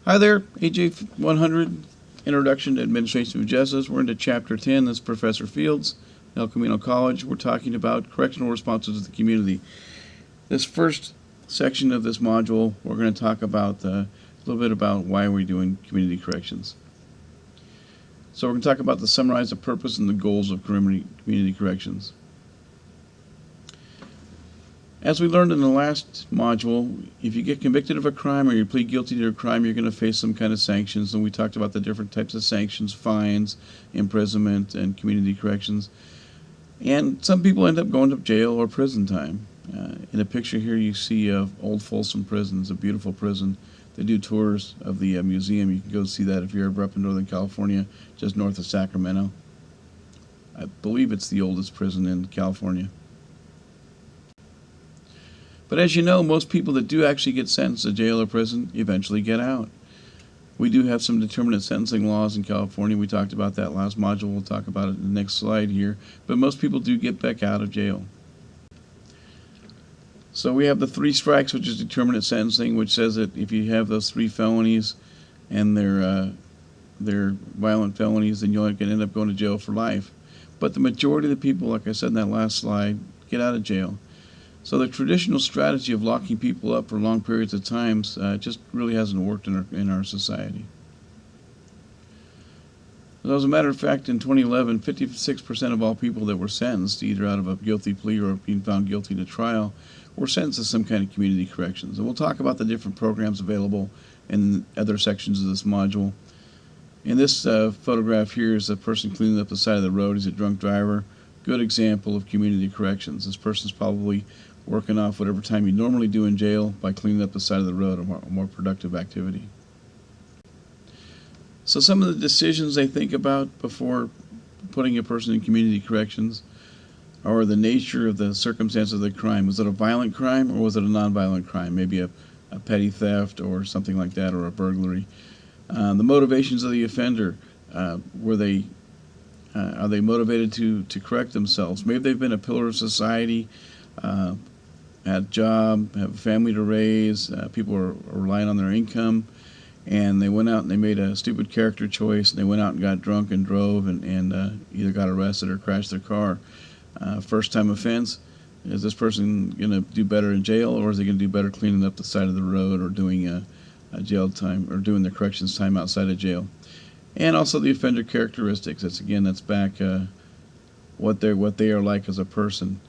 Hi there, AJ 100, Introduction to Administration of Justice. We're into Chapter 10. This is Professor Fields, El Camino College. We're talking about correctional responses to the community. This first section of this module, we're going to talk about a little bit about why we're doing community corrections. So we're going to talk about summarize the purpose and the goals of community corrections. As we learned in the last module, if you get convicted of a crime or you plead guilty to a crime, you're going to face some kind of sanctions, and we talked about the different types of sanctions: fines, imprisonment, and community corrections. And some people end up going to jail or prison time. In a picture here you see Old Folsom Prison. It's a beautiful prison. They do tours of the museum. You can go see that if you're ever up in Northern California, just north of Sacramento. I believe it's the oldest prison in California. But as you know, most people that do actually get sentenced to jail or prison eventually get out. We do have some determinate sentencing laws in California. We talked about that last module. We'll talk about it in the next slide here. But most people do get back out of jail. So we have the 3 strikes, which is determinate sentencing, which says that if you have those 3 felonies and they're violent felonies, then you're going to end up going to jail for life. But the majority of the people, like I said in that last slide, get out of jail. So the traditional strategy of locking people up for long periods of time just really hasn't worked in our society. As a matter of fact, in 2011, 56% of all people that were sentenced, either out of a guilty plea or being found guilty in a trial, were sentenced to some kind of community corrections. And we'll talk about the different programs available in other sections of this module. In this photograph here is a person cleaning up the side of the road. He's a drunk driver. Good example of community corrections. This person's probably working off whatever time you normally do in jail by cleaning up the side of the road, a more productive activity. So some of the decisions they think about before putting a person in community corrections are the nature of the circumstance of the crime. Was it a violent crime or was it a nonviolent crime? Maybe a petty theft or something like that, or a burglary. The motivations of the offender. Are they motivated to correct themselves? Maybe they've been a pillar of society, had a job, have a family to raise, people are relying on their income, and they went out and they made a stupid character choice, and they went out and got drunk and drove and either got arrested or crashed their car. First time offense. Is this person going to do better in jail, or is he going to do better cleaning up the side of the road or doing a jail time or doing their corrections time outside of jail? And also the offender characteristics. That's back what they are like as a person.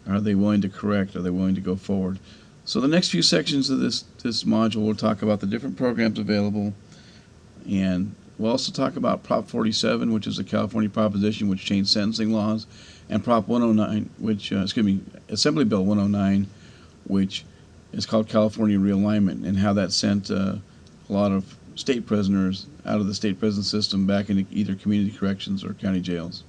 Are they willing to correct? Are they willing to go forward? So the next few sections of this module will talk about the different programs available, and we'll also talk about Prop 47, which is a California proposition which changed sentencing laws, and Prop 109, Assembly Bill 109, which is called California Realignment, and how that sent a lot of state prisoners out of the state prison system back into either community corrections or county jails.